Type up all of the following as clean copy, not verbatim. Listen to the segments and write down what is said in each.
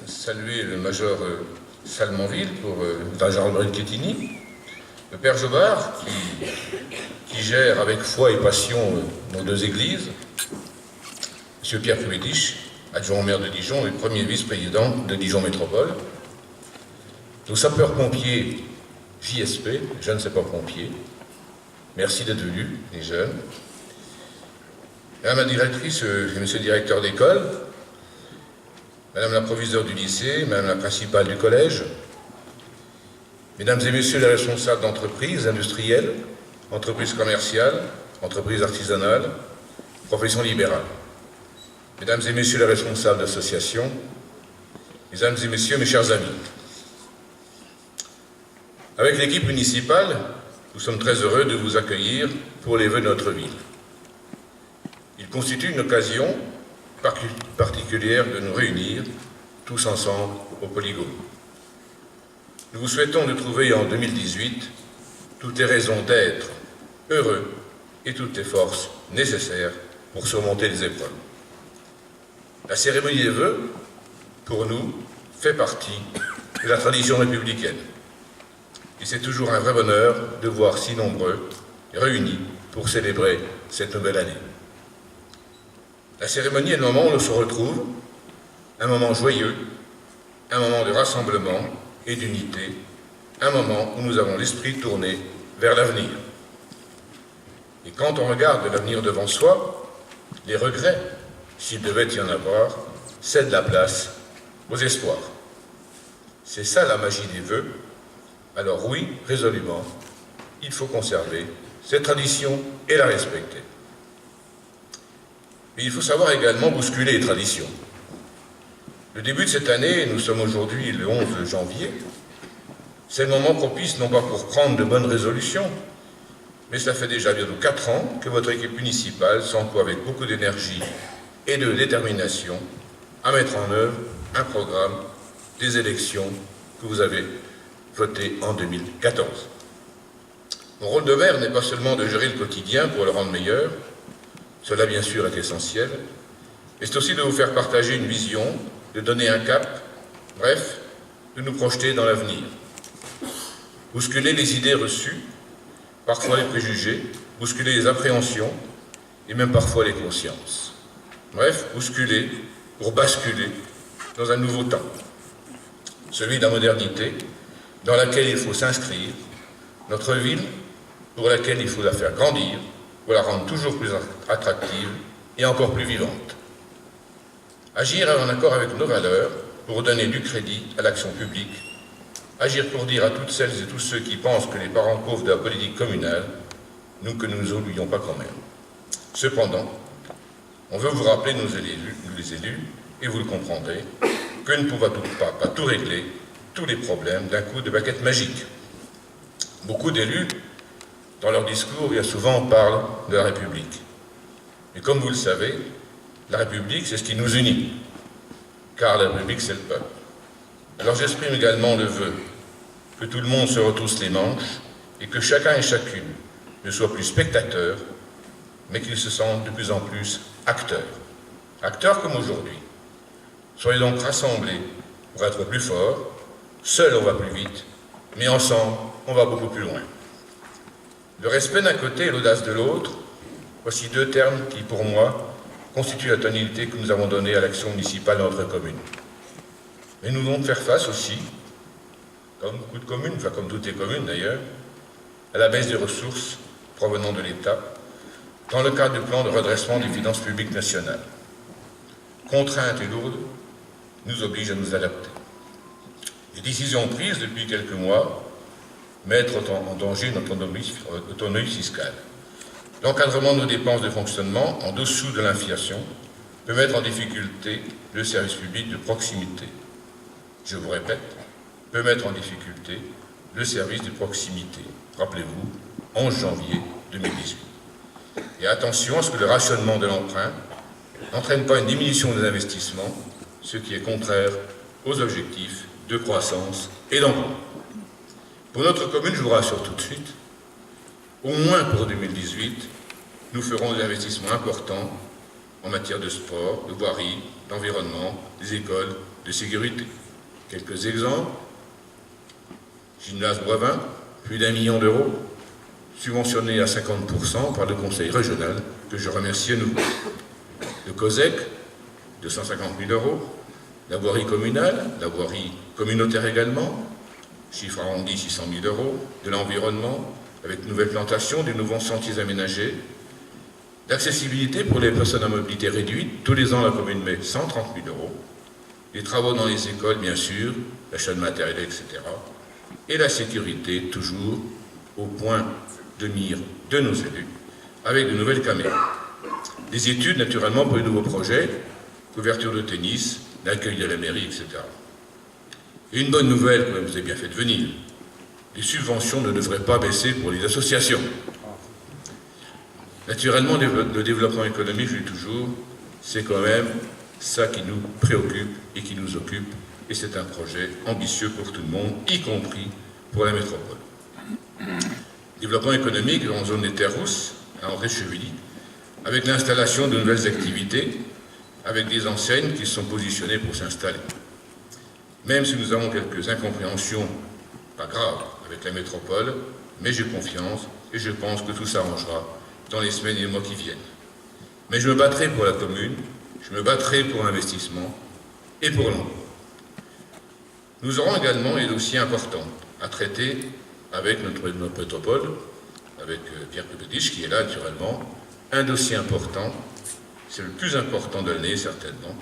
saluer le major Salmonville pour la gendarmerie de Quetigny, le père Jobard qui gère avec foi et passion nos deux églises, M. Pierre Puédiche, adjoint au maire de Dijon et premier vice-président de Dijon Métropole, nos sapeurs-pompiers JSP, jeunes sapeurs-pompiers, merci d'être venus, les jeunes, Madame la directrice et Monsieur le directeur d'école, Madame la proviseure du lycée, Madame la principale du collège, Mesdames et Messieurs les responsables d'entreprises industrielles, entreprises commerciales, entreprises artisanales, professions libérales, Mesdames et Messieurs les responsables d'associations, Mesdames et Messieurs mes chers amis. Avec l'équipe municipale, nous sommes très heureux de vous accueillir pour les vœux de notre ville. Il constitue une occasion particulière de nous réunir tous ensemble au Polygone. Nous vous souhaitons de trouver en 2018 toutes les raisons d'être heureux et toutes les forces nécessaires pour surmonter les épreuves. La cérémonie des vœux, pour nous, fait partie de la tradition républicaine. Et c'est toujours un vrai bonheur de voir si nombreux réunis pour célébrer cette nouvelle année. La cérémonie est le moment où l'on se retrouve, un moment joyeux, un moment de rassemblement et d'unité, un moment où nous avons l'esprit tourné vers l'avenir. Et quand on regarde l'avenir devant soi, les regrets, s'il devait y en avoir, cèdent la place aux espoirs. C'est ça la magie des vœux. Alors oui, résolument, il faut conserver cette tradition et la respecter. Mais il faut savoir également bousculer les traditions. Le début de cette année, nous sommes aujourd'hui le 11 janvier, c'est le moment propice non pas pour prendre de bonnes résolutions, mais cela fait déjà bientôt 4 ans que votre équipe municipale s'emploie avec beaucoup d'énergie et de détermination à mettre en œuvre un programme des élections que vous avez voté en 2014. Mon rôle de maire n'est pas seulement de gérer le quotidien pour le rendre meilleur, cela bien sûr est essentiel, mais c'est aussi de vous faire partager une vision, de donner un cap, bref, de nous projeter dans l'avenir. Bousculer les idées reçues, parfois les préjugés, bousculer les appréhensions et même parfois les consciences. Bref, bousculer pour basculer dans un nouveau temps, celui de la modernité, dans laquelle il faut s'inscrire, notre ville pour laquelle il faut la faire grandir, pour la rendre toujours plus attractive et encore plus vivante. Agir en accord avec nos valeurs pour donner du crédit à l'action publique. Agir pour dire à toutes celles et tous ceux qui pensent que les parents pauvres de la politique communale, que nous ne oublions pas quand même. Cependant, on veut vous rappeler, nous les élus, et vous le comprendrez, que nous ne pouvons pas tout régler, tous les problèmes d'un coup de baguette magique. Beaucoup d'élus, dans leur discours, bien souvent, parlent de la République. Mais comme vous le savez, la République, c'est ce qui nous unit, car la République, c'est le peuple. Alors j'exprime également le vœu que tout le monde se retrousse les manches et que chacun et chacune ne soit plus spectateur, mais qu'il se sente de plus en plus acteur. Acteur comme aujourd'hui. Soyez donc rassemblés pour être plus forts. Seul on va plus vite, mais ensemble on va beaucoup plus loin. Le respect d'un côté et l'audace de l'autre, voici 2 termes qui, pour moi, constituent la tonalité que nous avons donnée à l'action municipale de notre commune. Mais nous devons faire face aussi, comme beaucoup de communes, enfin comme toutes les communes d'ailleurs, à la baisse des ressources provenant de l'État, dans le cadre du plan de redressement des finances publiques nationales. Contraintes et lourdes nous obligent à nous adapter. Les décisions prises depuis quelques mois mettent en danger notre autonomie fiscale. L'encadrement de nos dépenses de fonctionnement en dessous de l'inflation peut mettre en difficulté le service public de proximité. Je vous répète, peut mettre en difficulté le service de proximité. Rappelez-vous, 11 janvier 2018. Et attention à ce que le rationnement de l'emprunt n'entraîne pas une diminution des investissements, ce qui est contraire aux objectifs de croissance et d'emploi. Pour notre commune, je vous rassure tout de suite, au moins pour 2018, nous ferons des investissements importants en matière de sport, de voirie, d'environnement, des écoles de sécurité. Quelques exemples. Gymnase Boivin, plus d'1 million d'euros, subventionné à 50% par le conseil régional, que je remercie à nouveau. Le COSEC, 250 000 euros. La voirie communale, la voirie communautaire également, chiffre arrondi 600 000 euros. De l'environnement, avec de nouvelles plantations, des nouveaux sentiers aménagés. L'accessibilité pour les personnes à mobilité réduite, tous les ans la commune met 130 000 euros. Les travaux dans les écoles, bien sûr, l'achat de matériel, etc. Et la sécurité, toujours au point de mire de nos élus, avec de nouvelles caméras. Des études, naturellement, pour les nouveaux projets, couverture de tennis, l'accueil de la mairie, etc. Et une bonne nouvelle, que vous avez bien fait de venir, les subventions ne devraient pas baisser pour les associations. Naturellement, le développement économique, je dis toujours, c'est quand même ça qui nous préoccupe et qui nous occupe, et c'est un projet ambitieux pour tout le monde, y compris pour la métropole. Développement économique en zone des terres rousses, à André-Chevilly, avec l'installation de nouvelles activités, avec des enseignes qui sont positionnées pour s'installer. Même si nous avons quelques incompréhensions, pas graves, avec la métropole, mais j'ai confiance et je pense que tout s'arrangera dans les semaines et les mois qui viennent. Mais je me battrai pour la commune, je me battrai pour l'investissement et pour l'emploi. Nous aurons également des dossiers importants à traiter avec notre métropole, avec Pierre Pepetich qui est là naturellement. Un dossier important, c'est le plus important de l'année certainement,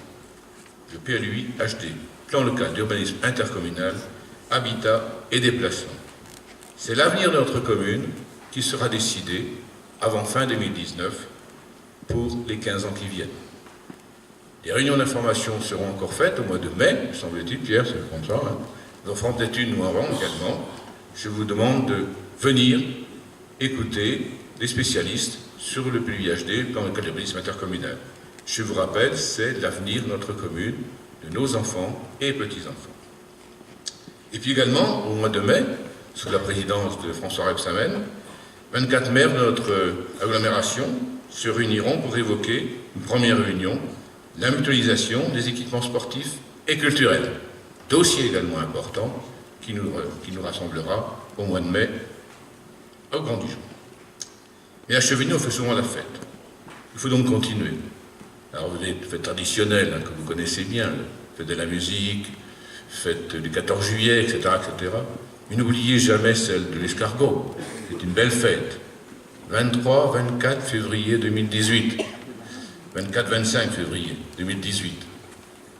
le PLUI HD, plan local d'urbanisme intercommunal, habitat et déplacement. C'est l'avenir de notre commune qui sera décidé avant fin 2019 pour les 15 ans qui viennent. Des réunions d'information seront encore faites au mois de mai, semble-t-il, Pierre, c'est comme ça. Hein. Nous en ferons peut-être une ou avant également. Je vous demande de venir écouter les spécialistes sur le PLUI-HD, plan local d'urbanisme intercommunal. Je vous rappelle, c'est l'avenir de notre commune, de nos enfants et petits-enfants. Et puis également, au mois de mai, sous la présidence de François Rebsamen, 24 maires de notre agglomération se réuniront pour évoquer une première réunion, la mutualisation des équipements sportifs et culturels. Dossier également important qui nous rassemblera au mois de mai au Grand du Jour. Mais à Chevigny, on fait souvent la fête. Il faut donc continuer. Alors, vous avez une fête traditionnelle hein, que vous connaissez bien, fête de la musique, fête du 14 juillet, etc., etc. Mais n'oubliez jamais celle de l'escargot. C'est une belle fête. 23-24 février 2018. 24-25 février 2018.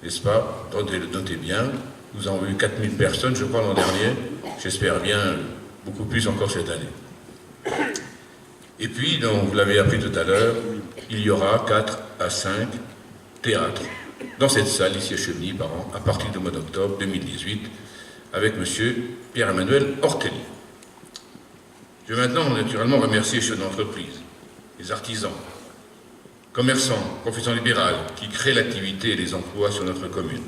N'est-ce pas? Notez bien. Nous avons eu 4000 personnes, je crois, l'an dernier. J'espère bien beaucoup plus encore cette année. Et puis, donc, vous l'avez appris tout à l'heure, il y aura 4 à 5 théâtres dans cette salle ici à Chevigny par an, à partir du mois d'octobre 2018, avec M. Pierre-Emmanuel Ortelli. Je vais maintenant naturellement remercier les chefs d'entreprise, les artisans, commerçants, professions libérales qui créent l'activité et les emplois sur notre commune.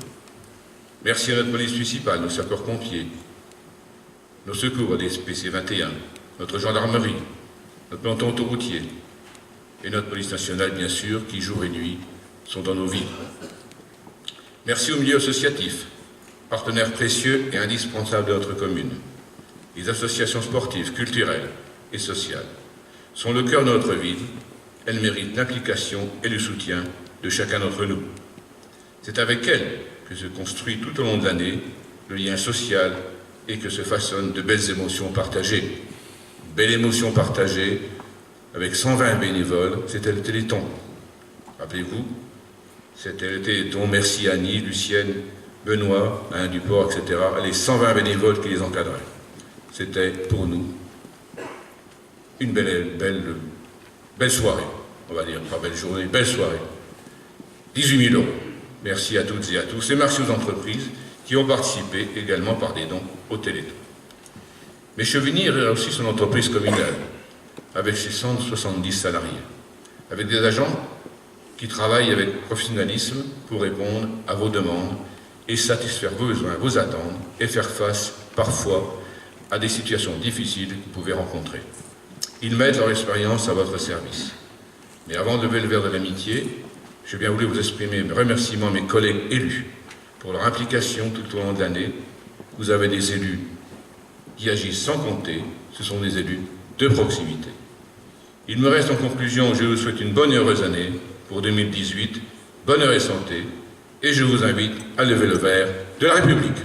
Merci à notre police municipale, nos sapeurs-pompiers, nos secours à DSPC 21, notre gendarmerie, notre peloton autoroutier et notre police nationale, bien sûr, qui jour et nuit sont dans nos vies. Merci au milieu associatif, partenaires précieux et indispensables de notre commune. Les associations sportives, culturelles et sociales sont le cœur de notre ville. Elles méritent l'implication et le soutien de chacun d'entre nous. C'est avec elles que se construit tout au long de l'année le lien social et que se façonnent de belles émotions partagées. Belle émotion partagée avec 120 bénévoles, c'était le Téléthon. Rappelez-vous, c'était le Téléthon, merci Annie, Lucienne, Benoît, Alain Duport, etc. Les 120 bénévoles qui les encadraient. C'était pour nous une belle soirée, on va dire, pas belle journée, belle soirée. 18 000 €. Merci à toutes et à tous, et merci aux entreprises qui ont participé également par des dons au Téléthon. Mais Chevigny a aussi son entreprise communale, avec ses 170 salariés, avec des agents qui travaillent avec professionnalisme pour répondre à vos demandes et satisfaire vos besoins, vos attentes, et faire face parfois à des situations difficiles que vous pouvez rencontrer. Ils mettent leur expérience à votre service. Mais avant de lever le verre de l'amitié, j'ai bien voulu vous exprimer mes remerciements à mes collègues élus, pour leur implication tout au long de l'année. Vous avez des élus qui agissent sans compter, ce sont des élus de proximité. Il me reste en conclusion, je vous souhaite une bonne et heureuse année pour 2018, bonheur et santé, et je vous invite à lever le verre de la République.